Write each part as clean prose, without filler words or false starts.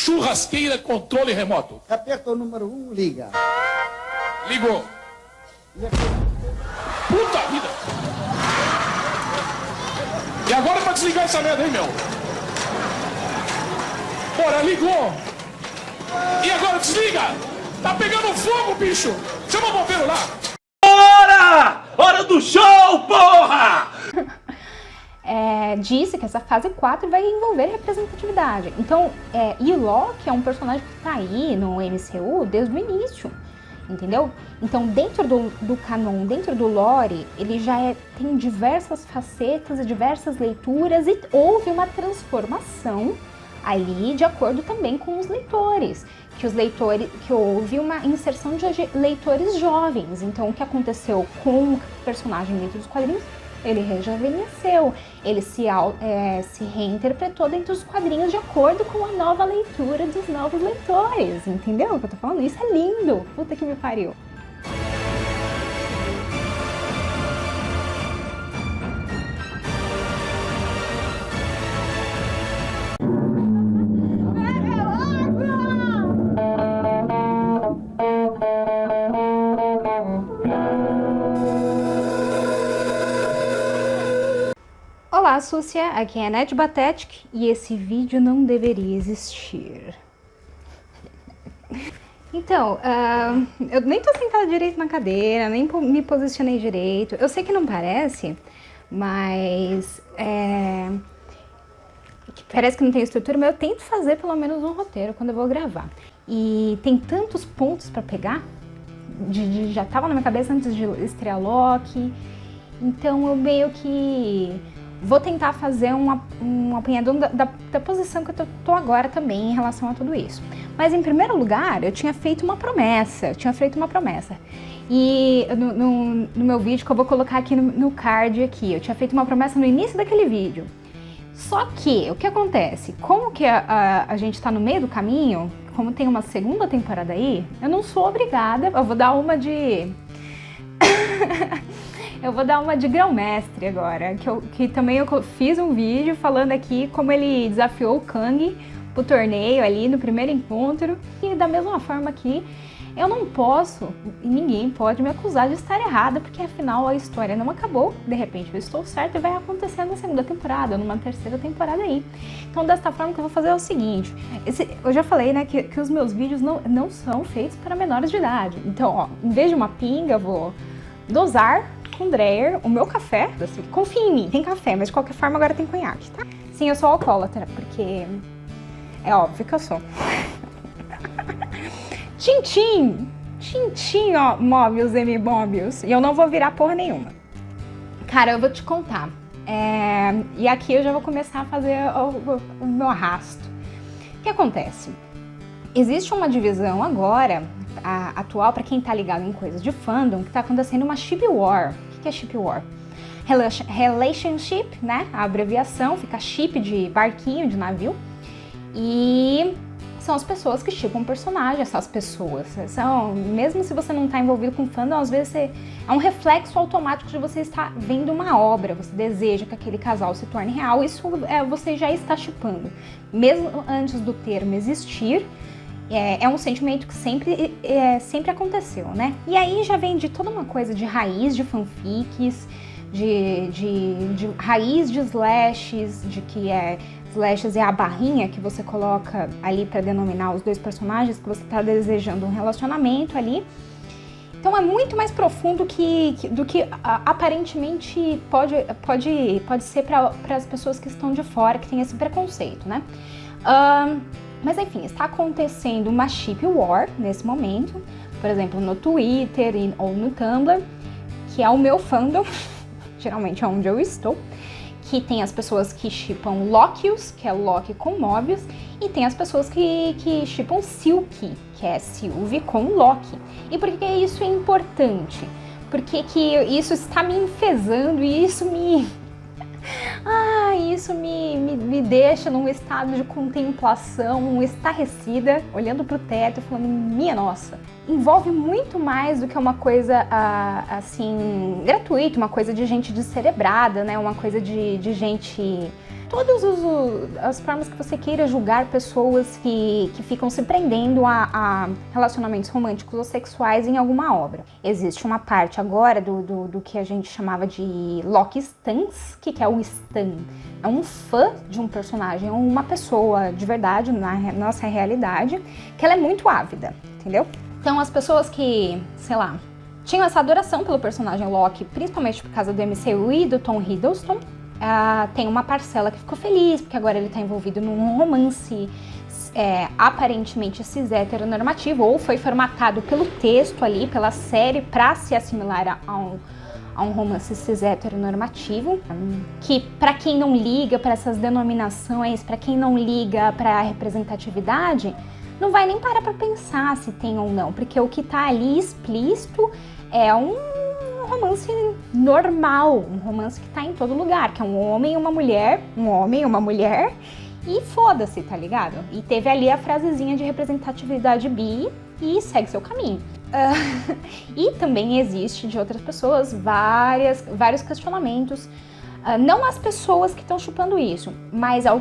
churrasqueira controle remoto. Aperta o número 1, liga. Ligou. Puta vida! E agora pra desligar essa merda, hein, meu? Bora, ligou! E agora desliga! Tá pegando fogo, bicho! Chama o bombeiro lá! Hora do show, porra! Disse que essa fase 4 vai envolver representatividade. Então, e o Loki é um personagem que tá aí no MCU desde o início, entendeu? Então, dentro do canon, dentro do lore, ele já tem diversas facetas e diversas leituras e houve uma transformação ali de acordo também com os leitores. Que houve uma inserção de leitores jovens. Então, o que aconteceu com o personagem dentro dos quadrinhos? Ele rejuvenesceu, ele se reinterpretou dentro dos quadrinhos de acordo com a nova leitura dos novos leitores, entendeu o que eu tô falando? Isso é lindo, puta que me pariu. Olá, Súcia, aqui é a Net Batetic e esse vídeo não deveria existir. Então, eu nem tô sentada direito na cadeira, nem me posicionei direito. Eu sei que não parece, mas parece que não tem estrutura, mas eu tento fazer pelo menos um roteiro quando eu vou gravar. E tem tantos pontos pra pegar, já tava na minha cabeça antes de estrear Loki, então eu meio que vou tentar fazer um apanhador da posição que eu tô agora também em relação a tudo isso. Mas em primeiro lugar, eu tinha feito uma promessa, E no meu vídeo, que eu vou colocar aqui no card aqui, eu tinha feito uma promessa no início daquele vídeo. Só que, o que acontece? Como que a gente tá no meio do caminho, como tem uma segunda temporada aí, eu não sou obrigada, eu vou dar uma de... Eu vou dar uma de grão-mestre agora, que também eu fiz um vídeo falando aqui como ele desafiou o Kang pro torneio ali no primeiro encontro. E da mesma forma que eu não posso, e ninguém pode me acusar de estar errada, porque afinal a história não acabou, de repente eu estou certa e vai acontecer na segunda temporada, numa terceira temporada aí. Então desta forma que eu vou fazer é o seguinte, eu já falei, né, que os meus vídeos não são feitos para menores de idade. Então, ó, em vez de uma pinga, eu vou dosar com Dreyer o meu café. Assim, confia em mim, tem café, mas de qualquer forma agora tem conhaque, tá? Sim, eu sou alcoólatra, porque é óbvio que eu sou. Tintim, ó, Mobius, M-Mobius. E eu não vou virar porra nenhuma. Cara, eu vou te contar. E aqui eu já vou começar a fazer o meu arrasto. O que acontece? Existe uma divisão agora, atual, para quem tá ligado em coisas de fandom, que tá acontecendo uma ship war. O que é ship war? Relationship, né? A abreviação, fica ship de barquinho, de navio. E são as pessoas que shippam personagem, essas pessoas. Mesmo se você não tá envolvido com fandom, às vezes é um reflexo automático de você estar vendo uma obra, você deseja que aquele casal se torne real, isso você já está shippando. Mesmo antes do termo existir, é um sentimento que sempre aconteceu, né? E aí já vem de toda uma coisa de raiz de fanfics, de raiz de slashes, de que slashes é a barrinha que você coloca ali para denominar os dois personagens que você está desejando um relacionamento ali. Então é muito mais profundo do que aparentemente pode ser para as pessoas que estão de fora, que tem esse preconceito, né? Mas enfim, está acontecendo uma ship war nesse momento, por exemplo, no Twitter ou no Tumblr, que é o meu fandom, geralmente é onde eu estou, que tem as pessoas que shippam Lokius, que é Loki com Mobius, e tem as pessoas que shippam Silky, que é Sylvie com Loki. E por que isso é importante? Porque que isso está me enfesando e isso me deixa num estado de contemplação, estarrecida, olhando pro teto e falando, minha nossa, envolve muito mais do que uma coisa assim, gratuita, uma coisa de gente descerebrada, né? Uma coisa de gente todas as formas que você queira julgar pessoas que ficam se prendendo a relacionamentos românticos ou sexuais em alguma obra. Existe uma parte agora do que a gente chamava de Loki Stans. O que é o Stan? É um fã de um personagem, uma pessoa de verdade na nossa realidade, que ela é muito ávida, entendeu? Então as pessoas que, sei lá, tinham essa adoração pelo personagem Loki, principalmente por causa do MCU e do Tom Hiddleston, tem uma parcela que ficou feliz, porque agora ele tá envolvido num romance aparentemente cis heteronormativo, ou foi formatado pelo texto ali, pela série, pra se assimilar a um romance cis heteronormativo, que pra quem não liga pra essas denominações, pra quem não liga pra representatividade, não vai nem parar pra pensar se tem ou não, porque o que tá ali explícito é um romance normal, um romance que tá em todo lugar, que é um homem e uma mulher, e foda-se, tá ligado? E teve ali a frasezinha de representatividade bi e segue seu caminho. E também existe de outras pessoas vários questionamentos, não as pessoas que estão chupando isso, mas ao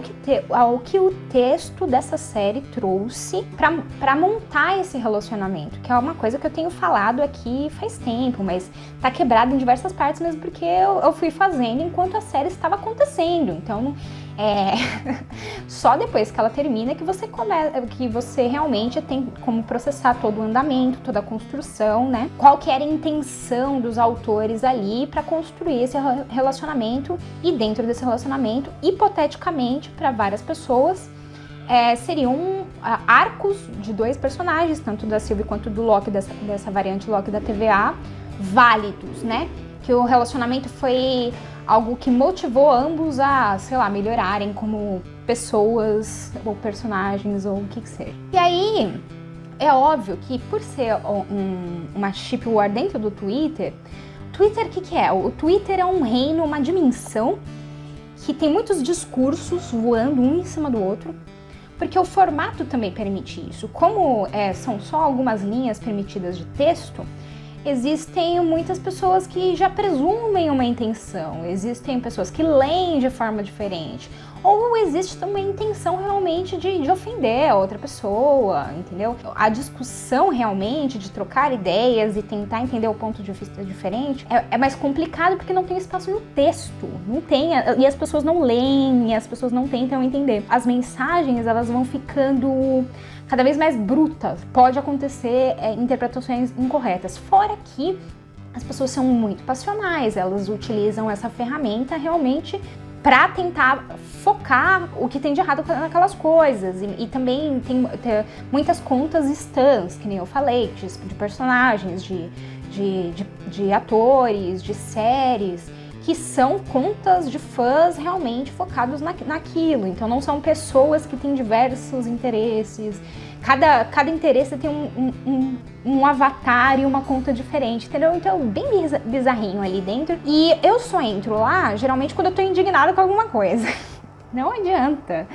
que o texto dessa série trouxe pra montar esse relacionamento, que é uma coisa que eu tenho falado aqui faz tempo, mas tá quebrado em diversas partes mesmo porque eu fui fazendo enquanto a série estava acontecendo. Então só depois que ela termina que você realmente tem como processar todo o andamento, toda a construção, né? Qual que era a intenção dos autores ali para construir esse relacionamento, e dentro desse relacionamento, hipoteticamente, para várias pessoas, seriam arcos de dois personagens, tanto da Sylvie quanto do Loki, dessa variante Loki da TVA, válidos, né? Que o relacionamento foi algo que motivou ambos a, sei lá, melhorarem como pessoas ou personagens ou o que seja. E aí, é óbvio que por ser uma chip war dentro do Twitter, o que é? O Twitter é um reino, uma dimensão que tem muitos discursos voando um em cima do outro, porque o formato também permite isso. Como são só algumas linhas permitidas de texto, existem muitas pessoas que já presumem uma intenção, existem pessoas que leem de forma diferente, ou existe também a intenção realmente de ofender a outra pessoa, entendeu? A discussão realmente de trocar ideias e tentar entender o ponto de vista diferente é mais complicado porque não tem espaço no texto, não tem, e as pessoas não leem, e as pessoas não tentam entender. As mensagens, elas vão ficando cada vez mais brutas, pode acontecer interpretações incorretas. Fora que as pessoas são muito passionais, elas utilizam essa ferramenta realmente para tentar focar o que tem de errado naquelas coisas. E também tem muitas contas stans, que nem eu falei, de personagens, de atores, de séries, que são contas de fãs realmente focados naquilo. Então não são pessoas que têm diversos interesses. Cada interesse tem um avatar e uma conta diferente, entendeu? Então bem bizarrinho ali dentro. E eu só entro lá, geralmente, quando eu tô indignada com alguma coisa. Não adianta.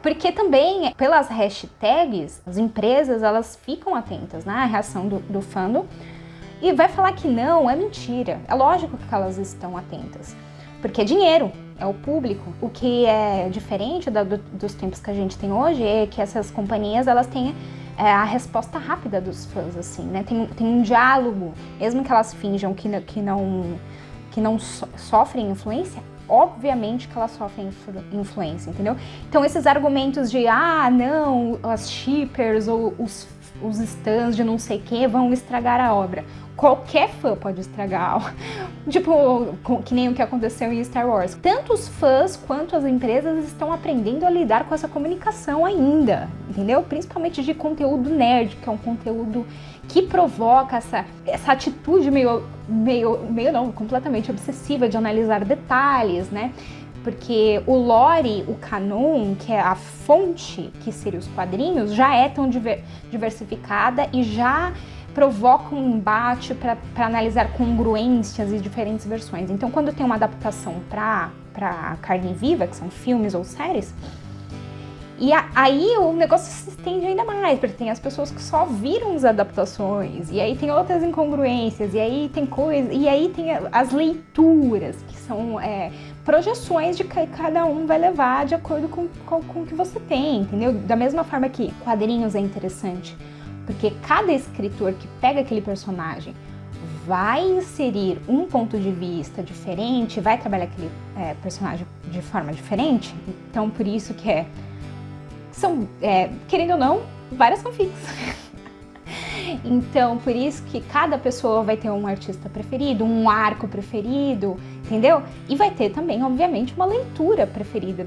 Porque também, pelas hashtags, as empresas, elas ficam atentas, né, à reação do fandom. E vai falar que não, é mentira. É lógico que elas estão atentas, porque é dinheiro, é o público. O que é diferente dos tempos que a gente tem hoje é que essas companhias, elas têm a resposta rápida dos fãs, assim, né? Tem um diálogo, mesmo que elas finjam que não sofrem influência, obviamente que elas sofrem influência, entendeu? Então esses argumentos de, não, as shippers ou os stans de não sei o que vão estragar a obra. Qualquer fã pode estragar, tipo, que nem o que aconteceu em Star Wars. Tanto os fãs quanto as empresas estão aprendendo a lidar com essa comunicação ainda, entendeu? Principalmente de conteúdo nerd, que é um conteúdo que provoca essa atitude completamente obsessiva de analisar detalhes, né? Porque o lore, o canon, que é a fonte, que seria os quadrinhos, já é tão diversificada e já provoca um embate para analisar congruências e diferentes versões. Então, quando tem uma adaptação para carne viva, que são filmes ou séries, E aí o negócio se estende ainda mais, porque tem as pessoas que só viram as adaptações, e aí tem outras incongruências, e aí tem coisa, e aí tem as leituras, que são projeções de que cada um vai levar de acordo com o que você tem, entendeu? Da mesma forma que quadrinhos é interessante, porque cada escritor que pega aquele personagem vai inserir um ponto de vista diferente, vai trabalhar aquele personagem de forma diferente, então por isso que são, querendo ou não, várias fanfics. Então, por isso que cada pessoa vai ter um artista preferido, um arco preferido, entendeu? E vai ter também, obviamente, uma leitura preferida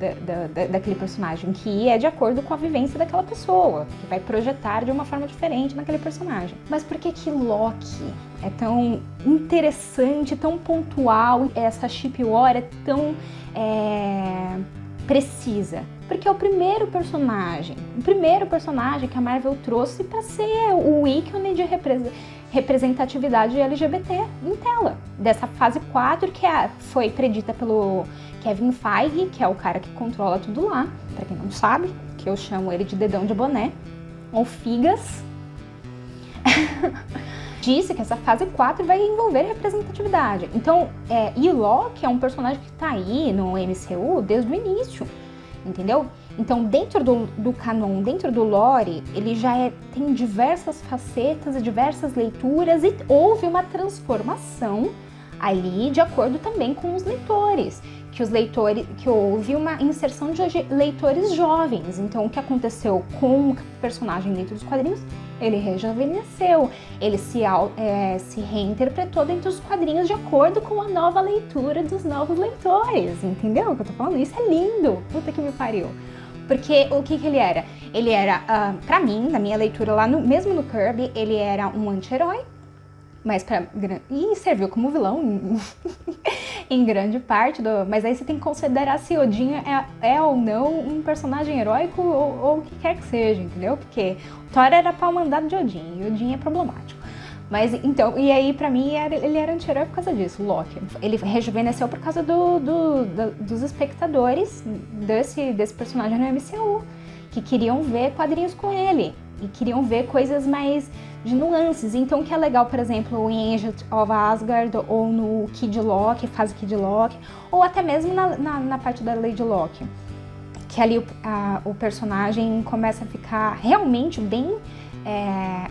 daquele personagem, que é de acordo com a vivência daquela pessoa, que vai projetar de uma forma diferente naquele personagem. Mas por que que Loki é tão interessante, tão pontual, essa Ship War é tão precisa? Porque é o primeiro personagem que a Marvel trouxe para ser o ícone de representatividade LGBT em tela. Dessa fase 4, que foi predita pelo Kevin Feige, que é o cara que controla tudo lá, para quem não sabe, que eu chamo ele de dedão de boné, ou Figas. Disse que essa fase 4 vai envolver representatividade. Então, e Loki é um personagem que tá aí no MCU desde o início. Entendeu? Então, dentro do canon, dentro do lore, ele já tem diversas facetas e diversas leituras, e houve uma transformação ali de acordo também com os leitores, que houve uma inserção de leitores jovens. Então, o que aconteceu com o personagem dentro dos quadrinhos? Ele rejuvenesceu, ele se reinterpretou dentro dos quadrinhos de acordo com a nova leitura dos novos leitores, entendeu o que eu tô falando? Isso é lindo, puta que me pariu. Porque o que ele era? Ele era, pra mim, na minha leitura lá, mesmo no Kirby, ele era um anti-herói, e serviu como vilão em grande parte, mas aí você tem que considerar se Odin é ou não um personagem heróico ou o que quer que seja, entendeu? Porque Thor era pau mandado de Odin, e Odin é problemático. Mas então, e aí pra mim ele era anti-herói por causa disso, Loki. Ele rejuvenesceu por causa dos espectadores desse personagem no MCU, que queriam ver quadrinhos com ele, e queriam ver coisas mais de nuances. Então, o que é legal, por exemplo, em Agent of Asgard, ou no Kid Loki, fase Kid Loki, ou até mesmo na parte da Lady Loki, que ali o personagem começa a ficar realmente bem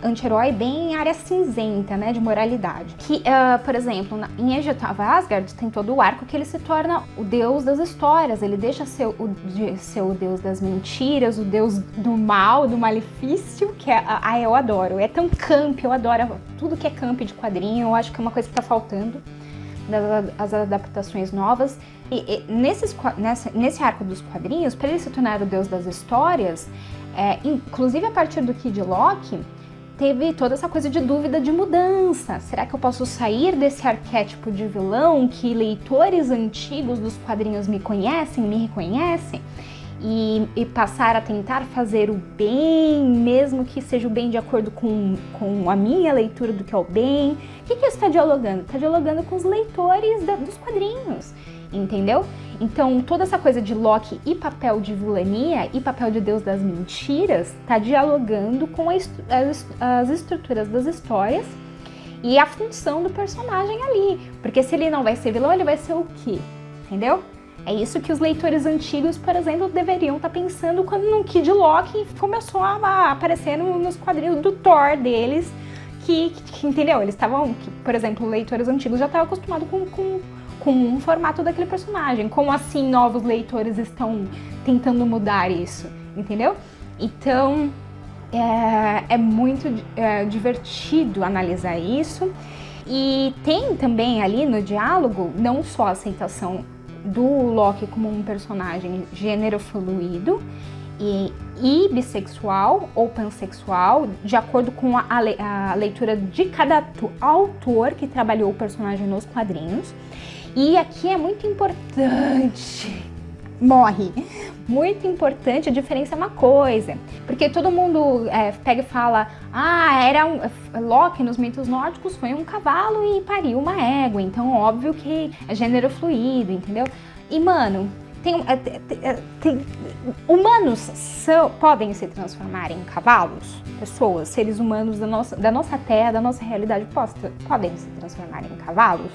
anti-herói, bem área cinzenta, né, de moralidade. Que, por exemplo, em Agent of Asgard tem todo o arco que ele se torna o deus das histórias, ele deixa de ser o deus das mentiras, o deus do mal, do malefício, que eu adoro, é tão camp, eu adoro tudo que é camp de quadrinho, eu acho que é uma coisa que tá faltando das adaptações novas. E nesse arco dos quadrinhos, para ele se tornar o deus das histórias, inclusive a partir do Kid Loki, teve toda essa coisa de dúvida de mudança. Será que eu posso sair desse arquétipo de vilão que leitores antigos dos quadrinhos me conhecem, me reconhecem, e passar a tentar fazer o bem, mesmo que seja o bem de acordo com a minha leitura do que é o bem? O que isso está dialogando? Está dialogando com os leitores dos quadrinhos, entendeu? Então, toda essa coisa de Loki e papel de vilania e papel de deus das mentiras está dialogando com as estruturas das histórias e a função do personagem ali. Porque se ele não vai ser vilão, ele vai ser o quê? Entendeu? É isso que os leitores antigos, por exemplo, deveriam estar pensando quando no Kid Loki começou a aparecer nos quadrinhos do Thor deles, que entendeu? Eles estavam, por exemplo, leitores antigos já estavam acostumados com um formato daquele personagem. Como assim novos leitores estão tentando mudar isso, entendeu? Então, é muito divertido analisar isso. E tem também ali no diálogo, não só a aceitação do Loki como um personagem gênero fluido e bissexual ou pansexual, de acordo com a leitura de cada autor que trabalhou o personagem nos quadrinhos. E aqui é muito importante, muito importante diferenciar uma coisa, porque todo mundo pega e fala, Loki nos mitos nórdicos foi um cavalo e pariu uma égua, então óbvio que é gênero fluido, entendeu? E mano, Humanos podem se transformar em cavalos? Pessoas, seres humanos da nossa terra, da nossa realidade, podem se transformar em cavalos?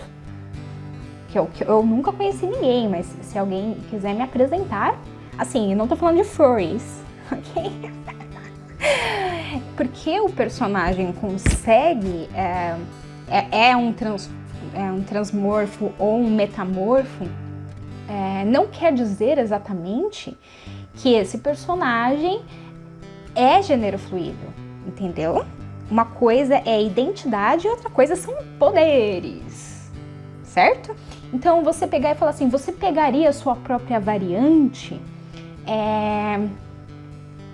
Que eu nunca conheci ninguém, mas se alguém quiser me apresentar, assim, eu não tô falando de furries, ok? Porque o personagem consegue, é um transmorfo ou um metamorfo, não quer dizer exatamente que esse personagem é gênero fluido, entendeu? Uma coisa é identidade e outra coisa são poderes, certo? Então você pegar e falar assim, você pegaria a sua própria variante,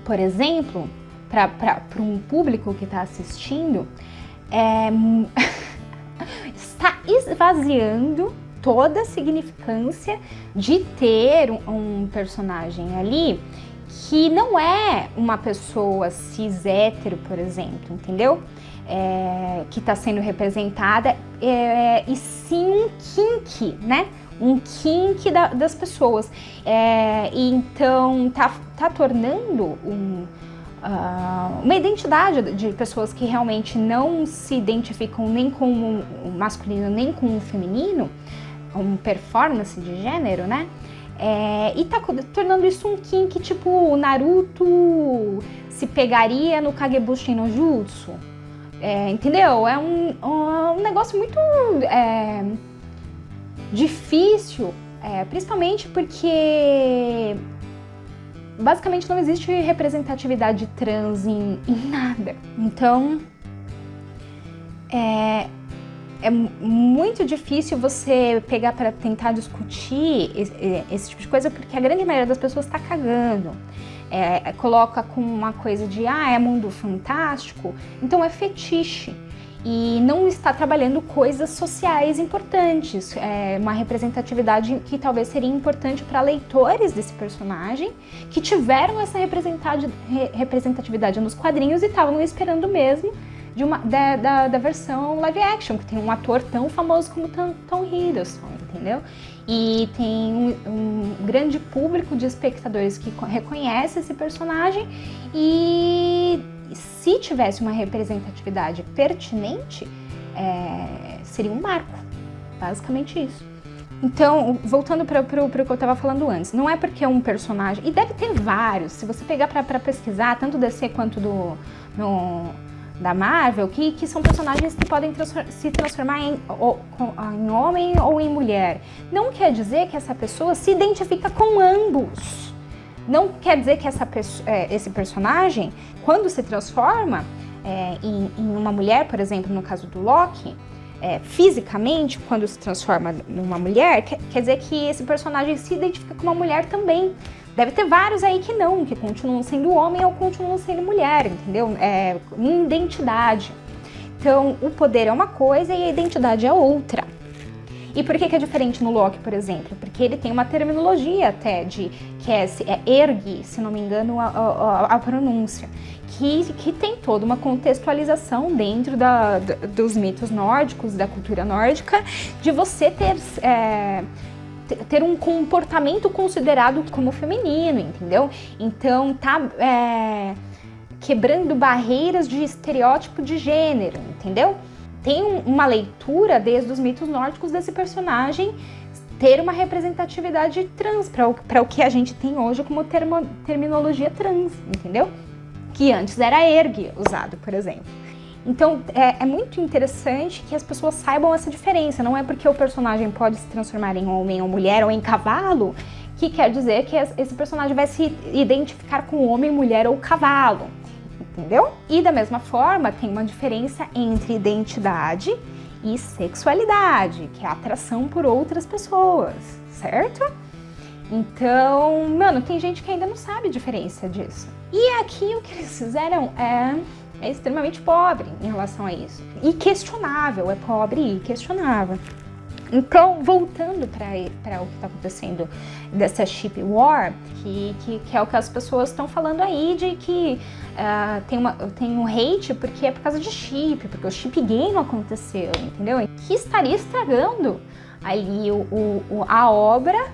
por exemplo, para um público que está assistindo, está esvaziando toda a significância de ter um personagem ali que não é uma pessoa cis hétero, por exemplo, entendeu? Que está sendo representada, e sim um kink, né? Um kink das pessoas. E então tá tornando uma identidade de pessoas que realmente não se identificam nem com o masculino nem com o feminino, uma performance de gênero, né? E tá tornando isso um kink, tipo o Naruto se pegaria no Kagebushi no Jutsu. Entendeu? É um negócio muito difícil, principalmente porque basicamente não existe representatividade trans em nada. Então é muito difícil você pegar para tentar discutir esse tipo de coisa, porque a grande maioria das pessoas está cagando. Coloca com uma coisa de, é mundo fantástico, então é fetiche. E não está trabalhando coisas sociais importantes, uma representatividade que talvez seria importante para leitores desse personagem, que tiveram essa representatividade nos quadrinhos e estavam esperando mesmo da versão live action, que tem um ator tão famoso como Tom Hiddleston, entendeu? E tem um grande público de espectadores que reconhece esse personagem, e se tivesse uma representatividade pertinente, seria um marco, basicamente isso. Então, voltando para o que eu estava falando antes, não é porque um personagem, e deve ter vários, se você pegar para pesquisar, tanto DC quanto da Marvel, que são personagens que podem se transformar em homem ou em mulher. Não quer dizer que essa pessoa se identifica com ambos. Não quer dizer que esse personagem, quando se transforma em uma mulher, por exemplo, no caso do Loki, fisicamente, quando se transforma numa mulher, quer dizer que esse personagem se identifica com uma mulher também. Deve ter vários aí que não, que continuam sendo homem ou continuam sendo mulher, entendeu? Identidade. Então, o poder é uma coisa e a identidade é outra. E por que é diferente no Loki, por exemplo? Porque ele tem uma terminologia até que é ergue, se não me engano, a pronúncia, que tem toda uma contextualização dentro dos mitos nórdicos, da cultura nórdica, de você ter um comportamento considerado como feminino, entendeu? Então tá quebrando barreiras de estereótipo de gênero, entendeu? Tem uma leitura desde os mitos nórdicos desse personagem ter uma representatividade trans para o que a gente tem hoje como terminologia trans, entendeu? Que antes era ergue usado, por exemplo. Então, é muito interessante que as pessoas saibam essa diferença. Não é porque o personagem pode se transformar em homem ou mulher ou em cavalo que quer dizer que esse personagem vai se identificar com homem, mulher ou cavalo, entendeu? E da mesma forma, tem uma diferença entre identidade e sexualidade, que é a atração por outras pessoas, certo? Então, mano, tem gente que ainda não sabe a diferença disso. E aqui o que eles fizeram é extremamente pobre em relação a isso. E questionável, é pobre e questionável. Então, voltando para o que está acontecendo dessa chip war, que é o que as pessoas estão falando aí, de que tem um hate porque é por causa de chip, porque o chip gay não aconteceu, entendeu? Que estaria estragando ali a obra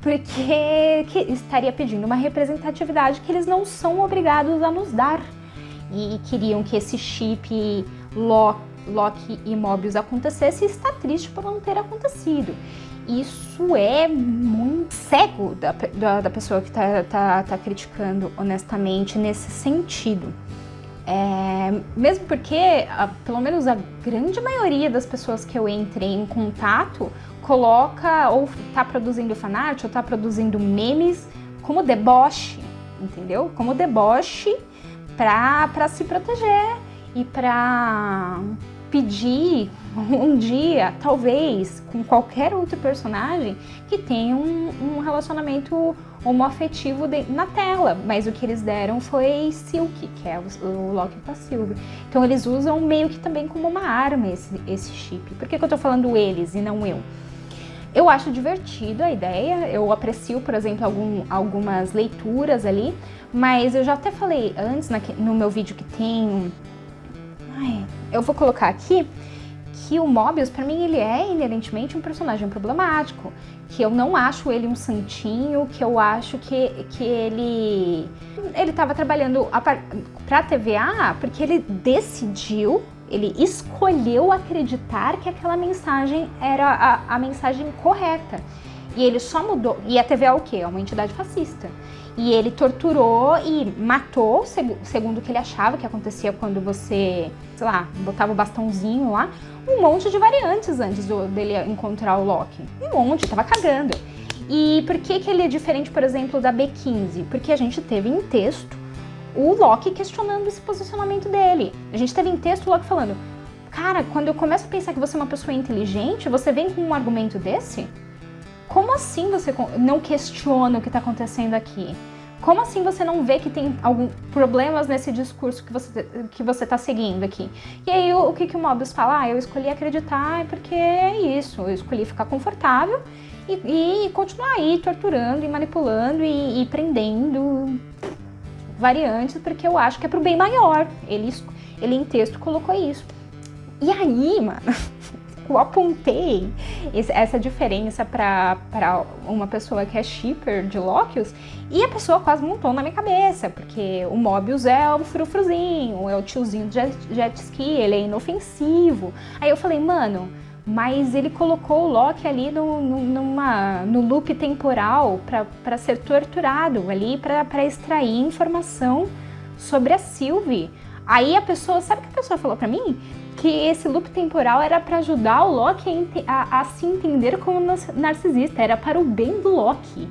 porque estaria pedindo uma representatividade que eles não são obrigados a nos dar. E queriam que esse chip Loki e Mobius acontecesse e está triste por não ter acontecido. Isso é muito cego da pessoa que tá criticando honestamente nesse sentido. Mesmo porque, pelo menos a grande maioria das pessoas que eu entrei em contato coloca ou tá produzindo fanart ou tá produzindo memes como deboche, entendeu? Como deboche pra se proteger e pra pedir um dia, talvez, com qualquer outro personagem que tenha um relacionamento homoafetivo na tela, mas o que eles deram foi Silk, que é o Loki com a Sylvie. Então eles usam meio que também como uma arma esse chip. Por que eu tô falando eles e não eu? Eu acho divertido a ideia, eu aprecio, por exemplo, algumas leituras ali, mas eu já até falei antes no meu vídeo que tem... eu vou colocar aqui que o Mobius, pra mim, ele é inerentemente um personagem problemático, que eu não acho ele um santinho, que eu acho que ele estava trabalhando pra TVA porque ele decidiu, ele escolheu acreditar que aquela mensagem era a mensagem correta. E ele só mudou. E a TVA é o quê? É uma entidade fascista. E ele torturou e matou, segundo o que ele achava que acontecia quando você, sei lá, botava o bastãozinho lá, um monte de variantes antes dele encontrar o Loki. Um monte, tava cagando. E por que ele é diferente, por exemplo, da B15? Porque a gente teve em texto o Loki questionando esse posicionamento dele. A gente teve em texto o Loki falando, cara, quando eu começo a pensar que você é uma pessoa inteligente, você vem com um argumento desse? Como assim você não questiona o que está acontecendo aqui? Como assim você não vê que tem alguns problemas nesse discurso que você está seguindo aqui? E aí o que o Mobius fala? Eu escolhi acreditar porque é isso, eu escolhi ficar confortável e continuar aí torturando e manipulando e prendendo variantes porque eu acho que é pro bem maior. Ele em texto colocou isso. E aí, mano... eu apontei essa diferença para uma pessoa que é shipper de Lokius e a pessoa quase montou na minha cabeça, porque o Mobius é o frufruzinho, é o tiozinho de jet ski, ele é inofensivo. Aí eu falei, mano, mas ele colocou o Loki ali no loop temporal para ser torturado ali, para extrair informação sobre a Sylvie. Aí a pessoa, sabe o que a pessoa falou pra mim? Que esse loop temporal era pra ajudar o Loki a se entender como narcisista, era para o bem do Loki.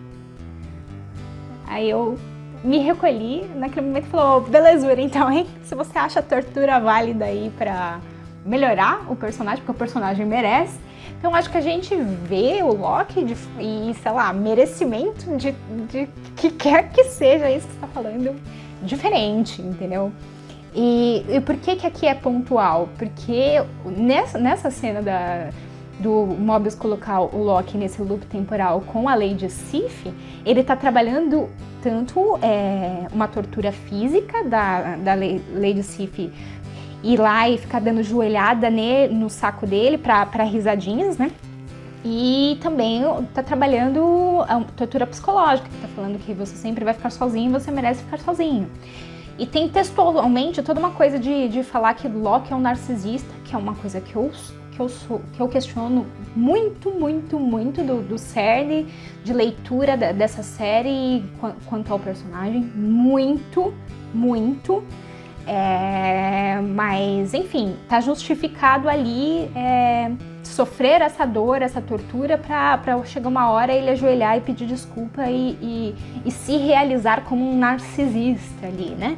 Aí eu me recolhi naquele momento e falei, belezura então, hein? Se você acha a tortura válida aí pra melhorar o personagem, porque o personagem merece, então acho que a gente vê o Loki e, sei lá, merecimento de que quer que seja isso que você tá falando, diferente, entendeu? E por que aqui é pontual? Porque nessa cena do Mobius colocar o Loki nesse loop temporal com a Lady Sif, ele tá trabalhando tanto uma tortura física da Lady Sif ir lá e ficar dando joelhada no saco dele pra risadinhas, né? E também tá trabalhando a tortura psicológica, que tá falando que você sempre vai ficar sozinho, você merece ficar sozinho. E tem textualmente toda uma coisa de falar que Loki é um narcisista, que é uma coisa que eu questiono muito do cerne de leitura dessa série quanto ao personagem. Muito. Mas, enfim, tá justificado ali sofrer essa dor, essa tortura pra chegar uma hora ele ajoelhar e pedir desculpa e se realizar como um narcisista ali, né?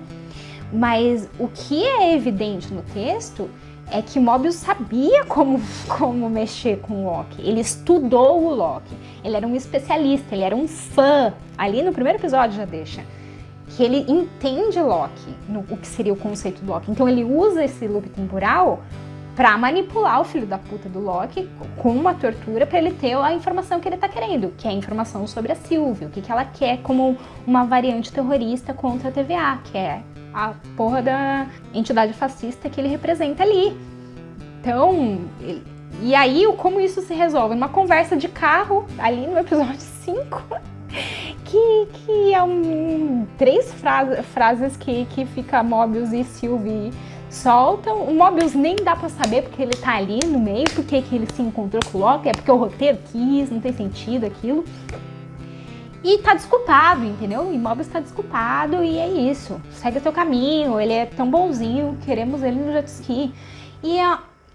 Mas o que é evidente no texto é que Mobius sabia como mexer com o Loki. Ele estudou o Loki, ele era um especialista, ele era um fã. Ali no primeiro episódio já deixa que ele entende Loki, o que seria o conceito do Loki. Então ele usa esse loop temporal pra manipular o filho da puta do Loki com uma tortura pra ele ter a informação que ele tá querendo, que é a informação sobre a Sylvie, o que ela quer como uma variante terrorista contra a TVA, que é a porra da entidade fascista que ele representa ali. Então, e aí como isso se resolve? Numa conversa de carro, ali no episódio 5, que é três frases que fica Mobius e Sylvie soltam. O Mobius nem dá pra saber porque ele tá ali no meio, porque que ele se encontrou com o Loki, é porque o roteiro quis, não tem sentido aquilo. E tá desculpado, entendeu? E Mobius tá desculpado e é isso. Segue o teu caminho, ele é tão bonzinho, queremos ele no jet ski. E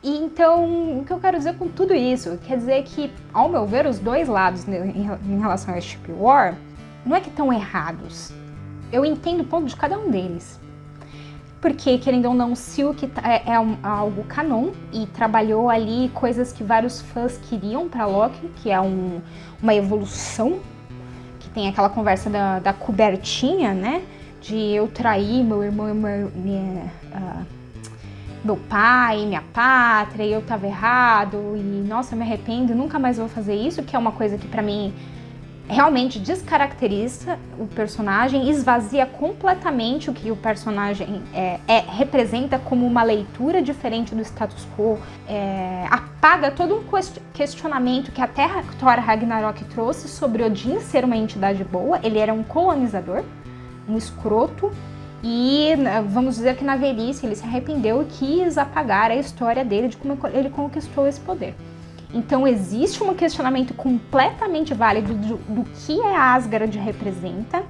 então, o que eu quero dizer com tudo isso? Quer dizer que, ao meu ver, os dois lados em relação a Ship War não é que estão errados. Eu entendo o ponto de cada um deles. Porque, querendo ou não, Silk é algo canon e trabalhou ali coisas que vários fãs queriam pra Loki, que é uma evolução, que tem aquela conversa da cobertinha, né? De eu trair meu irmão e meu pai, minha pátria, e eu tava errado, e nossa, eu me arrependo, nunca mais vou fazer isso, que é uma coisa que pra mim realmente descaracteriza o personagem, esvazia completamente o que o personagem representa como uma leitura diferente do status quo, apaga todo um questionamento que até Thor Ragnarok trouxe sobre Odin ser uma entidade boa. Ele era um colonizador, um escroto, e vamos dizer que na velhice ele se arrependeu e quis apagar a história dele, de como ele conquistou esse poder. Então existe um questionamento completamente válido do que a Asgard representa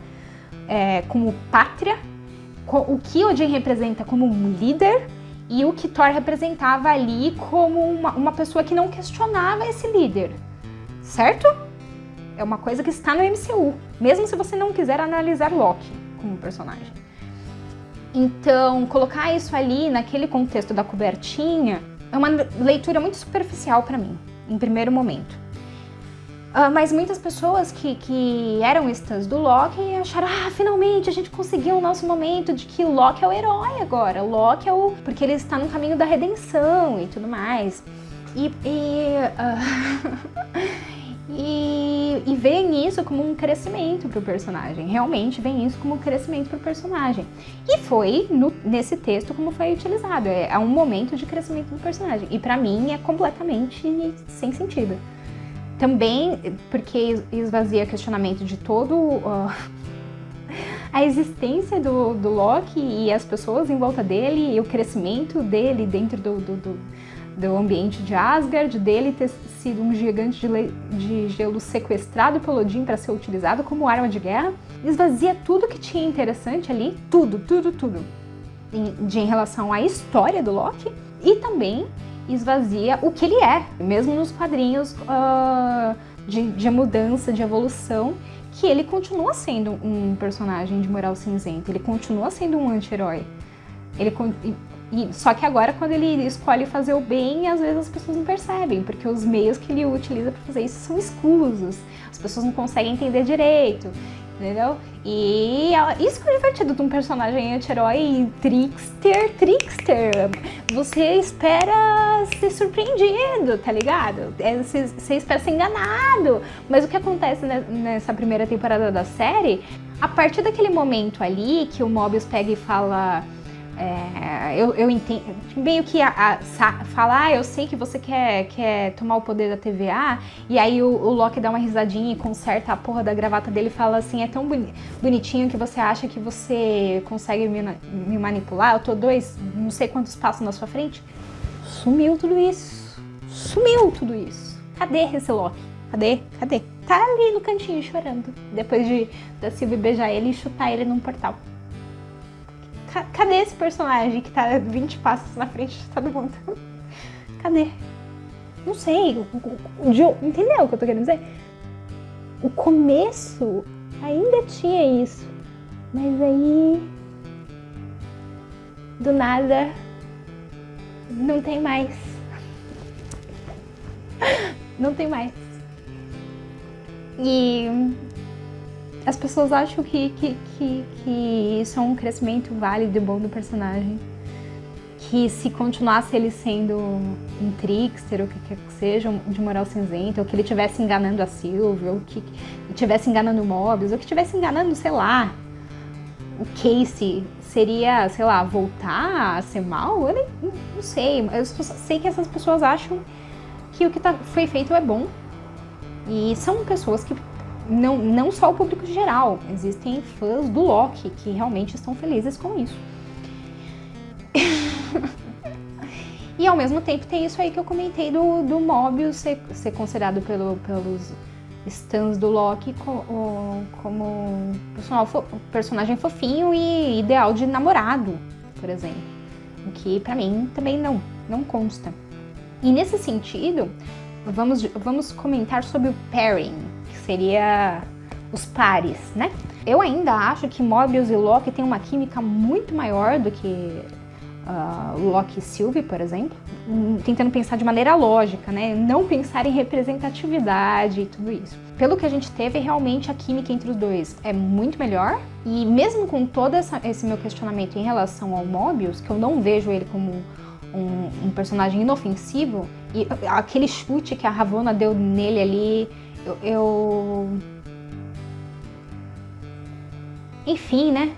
como pátria, o que Odin representa como um líder e o que Thor representava ali como uma pessoa que não questionava esse líder, certo? É uma coisa que está no MCU, mesmo se você não quiser analisar Loki como personagem. Então, colocar isso ali naquele contexto da cobertinha é uma leitura muito superficial para mim, em primeiro momento. Mas muitas pessoas que eram stãs do Loki acharam, finalmente a gente conseguiu o nosso momento de que o Loki é o herói agora. O Loki é porque ele está no caminho da redenção e tudo mais. E veem isso como um crescimento pro personagem. Realmente veem isso como um crescimento pro personagem. E foi nesse texto como foi utilizado. É um momento de crescimento do personagem. E pra mim é completamente sem sentido. Também porque esvazia questionamento de todo a existência do Loki e as pessoas em volta dele e o crescimento dele dentro do ambiente de Asgard, dele ter sido um gigante de gelo sequestrado pelo Odin para ser utilizado como arma de guerra. Esvazia tudo que tinha interessante ali, tudo, em relação à história do Loki, e também esvazia o que ele é, mesmo nos quadrinhos de mudança, de evolução, que ele continua sendo um personagem de moral cinzenta, ele continua sendo um anti-herói. Só que agora, quando ele escolhe fazer o bem, às vezes as pessoas não percebem, porque os meios que ele utiliza para fazer isso são escusos, as pessoas não conseguem entender direito, entendeu? E isso que é divertido de um personagem anti-herói trickster. Você espera ser surpreendido, tá ligado? Você espera ser enganado. Mas o que acontece nessa primeira temporada da série, a partir daquele momento ali que o Mobius pega e fala... eu entendo, meio que fala, eu sei que você quer tomar o poder da TVA, e aí o Loki dá uma risadinha e conserta a porra da gravata dele e fala assim, é tão bonitinho que você acha que você consegue me manipular, eu tô não sei quantos passos na sua frente. Sumiu tudo isso. Cadê esse Loki? Cadê? Tá ali no cantinho chorando, depois da Sylvie beijar ele e chutar ele num portal. Cadê esse personagem que tá 20 passos na frente de todo mundo? Cadê? Não sei. Entendeu o que eu tô querendo dizer? O começo ainda tinha isso. Mas aí... do nada... não tem mais. Não tem mais. E... as pessoas acham que isso é um crescimento válido e bom do personagem. Que se continuasse ele sendo um trickster, ou o que quer que seja, de moral cinzenta, ou que ele estivesse enganando a Sylvie, ou que estivesse enganando o Mobius, ou que estivesse enganando, sei lá, o Casey, seria, sei lá, voltar a ser mal? Eu não sei. Eu só sei que essas pessoas acham que o que foi feito é bom. E são pessoas que não só o público geral, existem fãs do Loki que realmente estão felizes com isso. E ao mesmo tempo tem isso aí que eu comentei do Mobius ser considerado pelos stans do Loki como personagem fofinho e ideal de namorado, por exemplo. O que pra mim também não consta. E nesse sentido, vamos comentar sobre o pairing, que seria os pares, né? Eu ainda acho que Mobius e Loki têm uma química muito maior do que Loki e Sylvie, por exemplo, tentando pensar de maneira lógica, né? Não pensar em representatividade e tudo isso. Pelo que a gente teve, realmente a química entre os dois é muito melhor. E mesmo com todo esse meu questionamento em relação ao Mobius, que eu não vejo ele como um personagem inofensivo, e aquele chute que a Ravonna deu nele ali, enfim, né?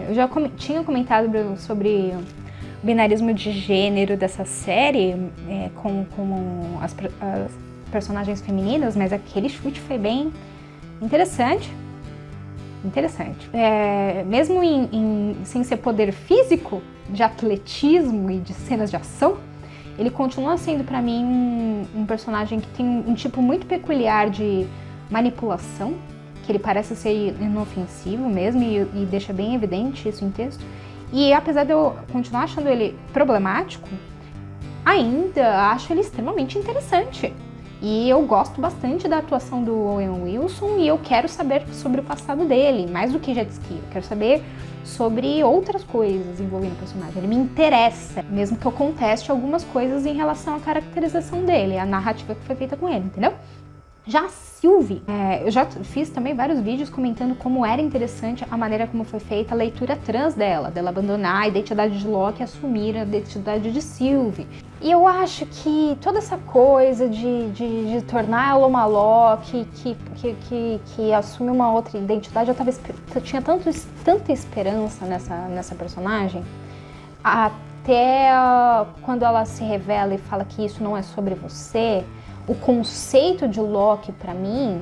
Eu já tinha comentado sobre o binarismo de gênero dessa série com as personagens femininas, mas aquele chute foi bem interessante. Mesmo sem ser poder físico, de atletismo e de cenas de ação, ele continua sendo pra mim um personagem que tem um tipo muito peculiar de manipulação, que ele parece ser inofensivo mesmo e deixa bem evidente isso em texto. E apesar de eu continuar achando ele problemático, ainda acho ele extremamente interessante. E eu gosto bastante da atuação do Owen Wilson e eu quero saber sobre o passado dele, mais do que jet ski. Eu quero saber sobre outras coisas envolvendo o personagem. Ele me interessa, mesmo que eu conteste algumas coisas em relação à caracterização dele, a narrativa que foi feita com ele, entendeu? Já a Sylvie, eu já fiz também vários vídeos comentando como era interessante a maneira como foi feita a leitura trans dela abandonar a identidade de Loki e assumir a identidade de Sylvie. E eu acho que toda essa coisa de tornar ela uma Loki que assume uma outra identidade, eu tinha tanta esperança nessa personagem, até quando ela se revela e fala que isso não é sobre você. O conceito de Loki, pra mim,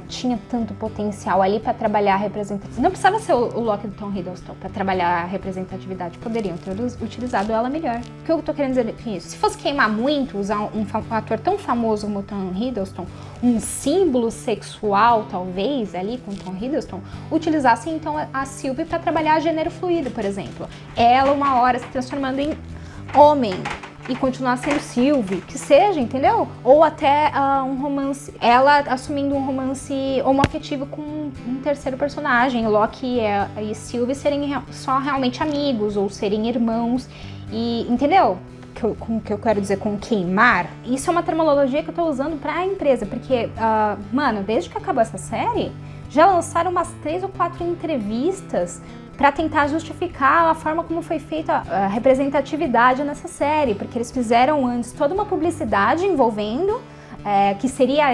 tinha tanto potencial ali pra trabalhar a representatividade. Não precisava ser o Loki do Tom Hiddleston pra trabalhar a representatividade. Poderiam ter utilizado ela melhor. O que eu tô querendo dizer com isso? Se fosse queimar muito, usar um ator tão famoso como o Tom Hiddleston, um símbolo sexual, talvez, ali com o Tom Hiddleston, utilizassem então a Sylvie pra trabalhar gênero fluido, por exemplo. Ela, uma hora, se transformando em homem e continuar sendo Sylvie, que seja, entendeu? Ou até um romance, ela assumindo um romance homoafetivo com um terceiro personagem, Loki e Sylvie serem só realmente amigos, ou serem irmãos, e entendeu? O que eu quero dizer com queimar? Isso é uma terminologia que eu tô usando pra empresa, porque, mano, desde que acabou essa série, já lançaram umas 3 ou 4 entrevistas para tentar justificar a forma como foi feita a representatividade nessa série, porque eles fizeram antes toda uma publicidade envolvendo que seria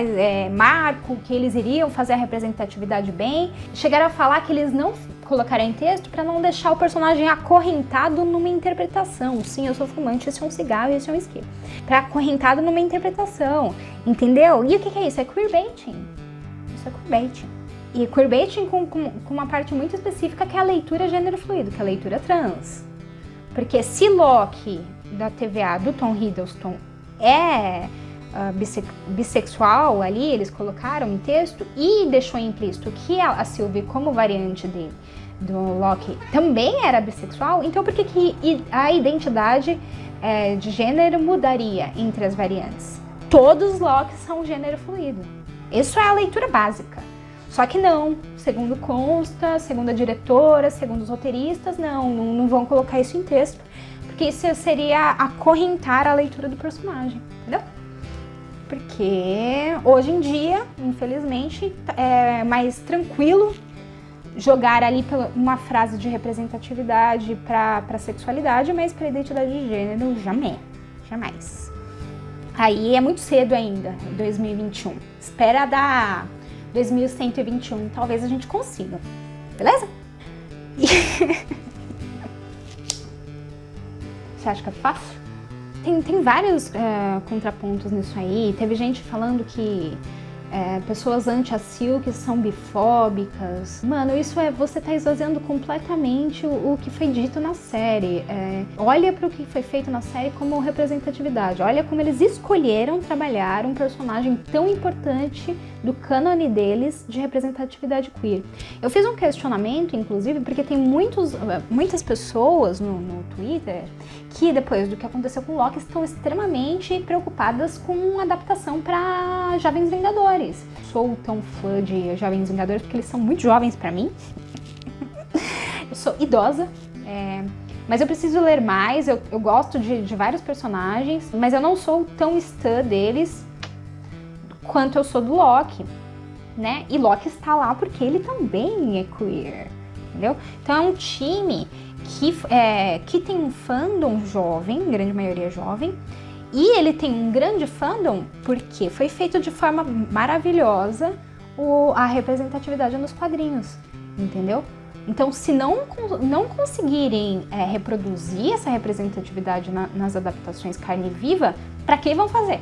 marco, que eles iriam fazer a representatividade bem. Chegaram a falar que eles não colocaram em texto para não deixar o personagem acorrentado numa interpretação. Sim, eu sou fumante, esse é um cigarro e esse é um isqueiro. Para acorrentado numa interpretação, entendeu? E o que é isso? É queerbaiting. Isso é queerbaiting. E queerbaiting com uma parte muito específica, que é a leitura gênero fluido, que é a leitura trans. Porque se Loki, da TVA, do Tom Hiddleston, é bissexual ali, eles colocaram em texto e deixou implícito que a Sylvie, como variante do Loki, também era bissexual, então por que a identidade de gênero mudaria entre as variantes? Todos os Lokis são gênero fluido. Isso é a leitura básica. Só que não, segundo consta, segundo a diretora, segundo os roteiristas, não vão colocar isso em texto, porque isso seria acorrentar a leitura do personagem, entendeu? Porque hoje em dia, infelizmente, é mais tranquilo jogar ali uma frase de representatividade para sexualidade, mas para identidade de gênero, jamais. Aí é muito cedo ainda, 2021. Espera dar 2121, talvez a gente consiga, beleza? Você acha que é fácil? Tem vários contrapontos nisso aí. Teve gente falando que pessoas anti-Sil que são bifóbicas. Mano, isso você tá esvaziando completamente o que foi dito na série. Olha para o que foi feito na série como representatividade. Olha como eles escolheram trabalhar um personagem tão importante do cânone deles de representatividade queer. Eu fiz um questionamento, inclusive, porque tem muitas pessoas no Twitter que, depois do que aconteceu com o Loki, estão extremamente preocupadas com adaptação para Jovens Vingadores. Sou tão fã de Jovens Vingadores porque eles são muito jovens para mim. Eu sou idosa, mas eu preciso ler mais. Eu gosto de vários personagens, mas eu não sou tão stã deles quanto eu sou do Loki, né? E Loki está lá porque ele também é queer, entendeu? Então é um time que tem um fandom jovem, grande maioria jovem, e ele tem um grande fandom porque foi feito de forma maravilhosa a representatividade nos quadrinhos, entendeu? Então, se não conseguirem reproduzir essa representatividade nas adaptações carne viva, para que vão fazer?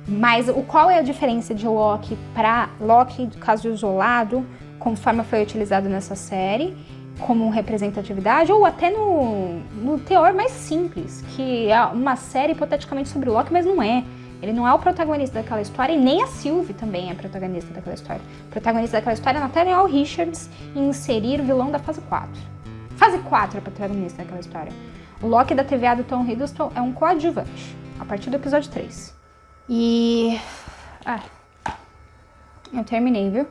Mas qual é a diferença de Loki para Loki, caso isolado, conforme foi utilizado nessa série, como representatividade, ou até no teor mais simples, que é uma série hipoteticamente sobre Loki, mas não é. Ele não é o protagonista daquela história e nem a Sylvie também é protagonista daquela história. O protagonista daquela história é Nathaniel Richards e inserir o vilão da fase 4. Fase 4 é o protagonista daquela história. O Loki da TVA do Tom Hiddleston é um coadjuvante, a partir do episódio 3. E... eu terminei, viu?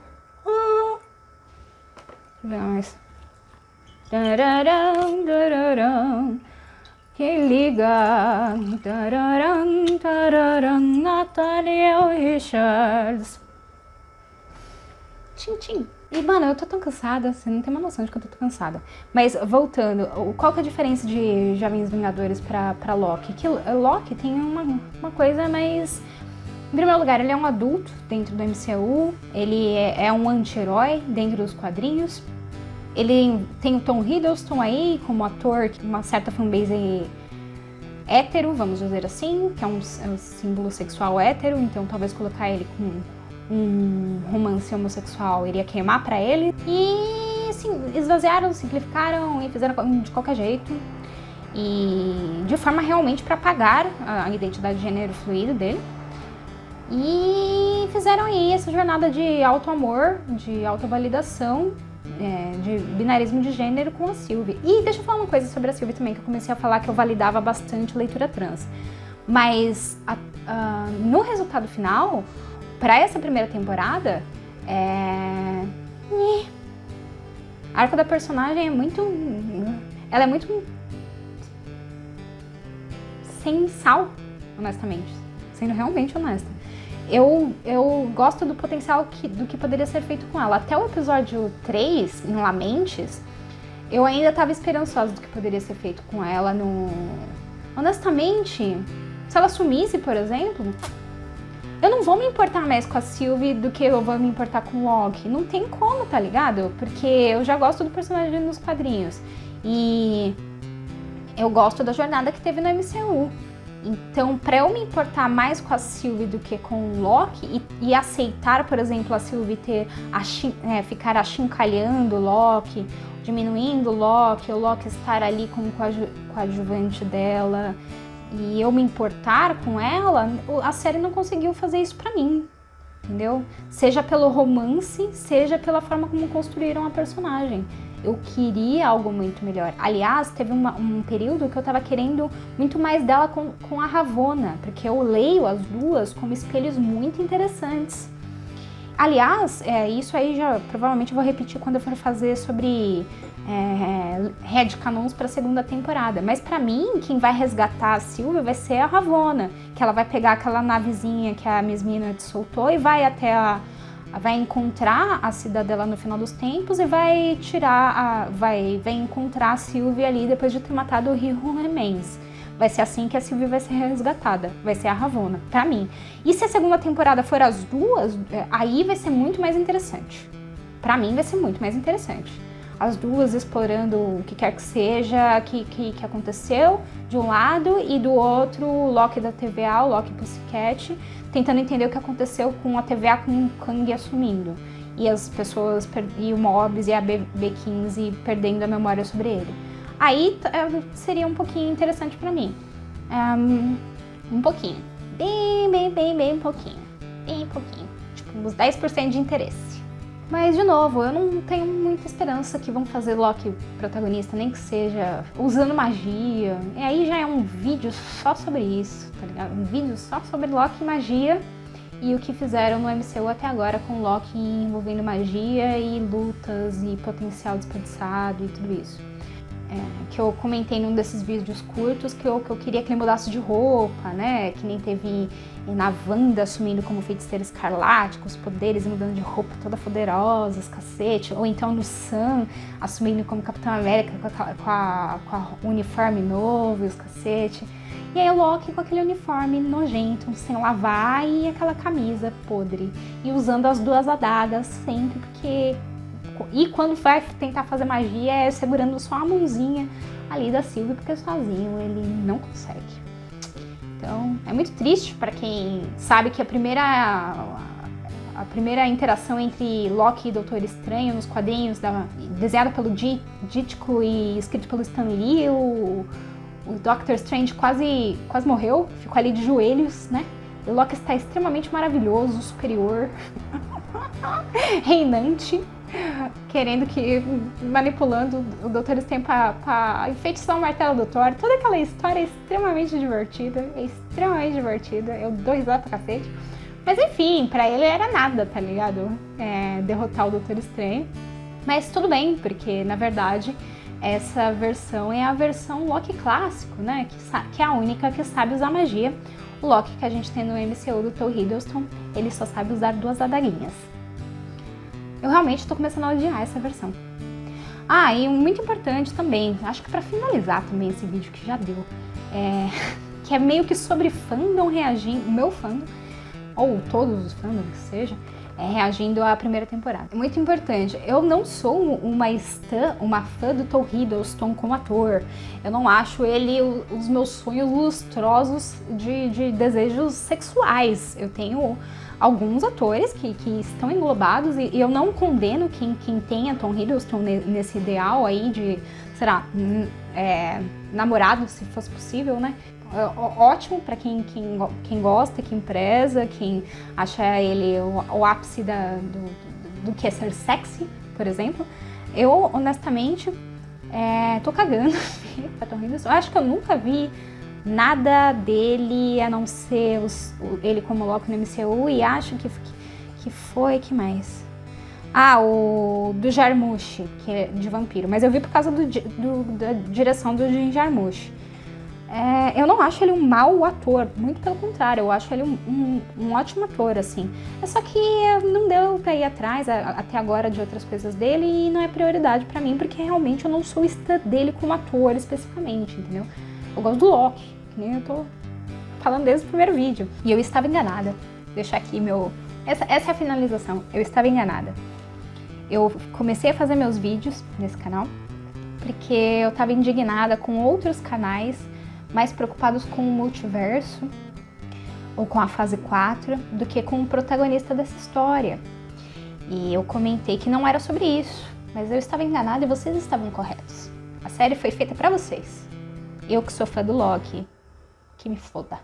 Deixa eu ver mais. Que liga, Nathaniel Richards. Tchim, tchim. E, mano, eu tô tão cansada, você não tem uma noção de que eu tô tão cansada. Mas, voltando, qual que é a diferença de Jovens Vingadores pra Loki? Que Loki tem uma coisa mais... Em primeiro lugar, ele é um adulto dentro do MCU, ele é um anti-herói dentro dos quadrinhos. Ele tem o Tom Hiddleston aí como ator, uma certa fanbase hétero, vamos dizer assim, que é um símbolo sexual hétero, então talvez colocar ele com um romance homossexual iria queimar pra ele. E assim, esvaziaram, simplificaram e fizeram de qualquer jeito. E de forma realmente para apagar a identidade de gênero fluido dele. E fizeram aí essa jornada de auto-amor, de autovalidação, de binarismo de gênero com a Sylvie. E deixa eu falar uma coisa sobre a Sylvie também, que eu comecei a falar que eu validava bastante leitura trans. Mas no resultado final, para essa primeira temporada, a arco da personagem é muito... Ela é muito... sem sal, honestamente. Sendo realmente honesta. Eu gosto do potencial do que poderia ser feito com ela. Até o episódio 3, em Lamentes, eu ainda estava esperançosa do que poderia ser feito com ela. Honestamente, se ela sumisse, por exemplo, eu não vou me importar mais com a Sylvie do que eu vou me importar com o Loki. Não tem como, tá ligado? Porque eu já gosto do personagem nos quadrinhos. E eu gosto da jornada que teve no MCU. Então, para eu me importar mais com a Sylvie do que com o Loki e aceitar, por exemplo, a Sylvie ficar achincalhando o Loki, diminuindo o Loki estar ali como coadjuvante dela e eu me importar com ela, a série não conseguiu fazer isso pra mim, entendeu? Seja pelo romance, seja pela forma como construíram a personagem. Eu queria algo muito melhor. Aliás, teve um período que eu tava querendo muito mais dela com a Ravonna, porque eu leio as duas como espelhos muito interessantes. Aliás, isso aí já provavelmente eu vou repetir quando eu for fazer sobre headcanons para a segunda temporada. Mas pra mim, quem vai resgatar a Sylvie vai ser a Ravonna, que ela vai pegar aquela navezinha que a Miss Minutes soltou e vai vai encontrar a cidadela no final dos tempos e vai encontrar a Sylvie ali depois de ter matado o He Who Remains. Vai ser assim que a Sylvie vai ser resgatada, vai ser a Ravonna, pra mim. E se a segunda temporada for as duas, aí vai ser muito mais interessante. Pra mim vai ser muito mais interessante. as duas explorando o que quer que seja que aconteceu de um lado, e do outro o Loki da TVA, o Loki Pussycat, tentando entender o que aconteceu com a TVA, com o Kang assumindo. E as pessoas, e o Mobius e a B15 perdendo a memória sobre ele. Aí seria um pouquinho interessante pra mim. Um pouquinho. Bem pouquinho. Bem pouquinho. Tipo, uns 10% de interesse. Mas, de novo, eu não tenho muita esperança que vão fazer Loki protagonista, nem que seja usando magia. E aí já é um vídeo só sobre isso, tá ligado? Um vídeo só sobre Loki e magia. E o que fizeram no MCU até agora com Loki envolvendo magia e lutas e potencial desperdiçado e tudo isso. Que eu comentei num desses vídeos curtos que eu queria que ele mudasse de roupa, né? Que nem teve na Wanda assumindo como feiticeira escarlate, com os poderes e mudando de roupa toda poderosa, cacete. Ou então no Sam assumindo como Capitão América com a uniforme novo e os cacete. E aí o Loki com aquele uniforme nojento, sem lavar, e aquela camisa podre. E usando as duas adagas sempre, porque... E quando vai tentar fazer magia é segurando só a mãozinha ali da Sylvie, porque sozinho ele não consegue. Então é muito triste para quem sabe que a primeira interação entre Loki e Doutor Estranho nos quadrinhos, desenhada pelo Ditko e escrito pelo Stan Lee, o Doctor Strange quase morreu, ficou ali de joelhos, né? O Loki está extremamente maravilhoso, superior, reinante, manipulando o Doutor Estranho para enfeitiçar o martelo do Thor. Toda aquela história é extremamente divertida, eu dou risada pra cacete. Mas enfim, pra ele era nada, tá ligado? Derrotar o Doutor Estranho. Mas tudo bem, porque na verdade essa versão é a versão Loki clássico, né? Que é a única que sabe usar magia. O Loki que a gente tem no MCU do Tom Hiddleston, ele só sabe usar duas adaguinhas. Eu realmente tô começando a odiar essa versão. E muito importante também, acho que pra finalizar também esse vídeo que já deu, que é meio que sobre fandom reagindo, o meu fandom, ou todos os fandoms que seja, reagindo à primeira temporada. É muito importante, eu não sou uma fã do Tom Hiddleston como ator. Eu não acho ele os meus sonhos lustrosos de desejos sexuais. Eu tenho alguns atores que estão englobados e eu não condeno quem tenha Tom Hiddleston nesse ideal aí de, será, namorado, se fosse possível, né? Ótimo para quem gosta, quem preza, quem acha ele o ápice do que é ser sexy, por exemplo. Eu, honestamente, tô cagando pra Tom Hiddleston. Eu acho que eu nunca vi nada dele a não ser ele como Loki no MCU, e acho que foi, que mais? O do Jarmusch, que é de vampiro, mas eu vi por causa da direção do Jim Jarmusch. Eu não acho ele um mau ator, muito pelo contrário, eu acho ele um ótimo ator, assim. É só que não deu pra ir atrás até agora de outras coisas dele e não é prioridade pra mim, porque realmente eu não sou estã dele como ator especificamente, entendeu? Eu gosto do Loki, que nem eu tô falando desde o primeiro vídeo. E eu estava enganada. Deixar aqui essa é a finalização, eu estava enganada. Eu comecei a fazer meus vídeos nesse canal porque eu estava indignada com outros canais mais preocupados com o multiverso ou com a fase 4 do que com o protagonista dessa história. E eu comentei que não era sobre isso, mas eu estava enganada e vocês estavam corretos. A série foi feita pra vocês. Eu que sou fã do Loki, que me foda.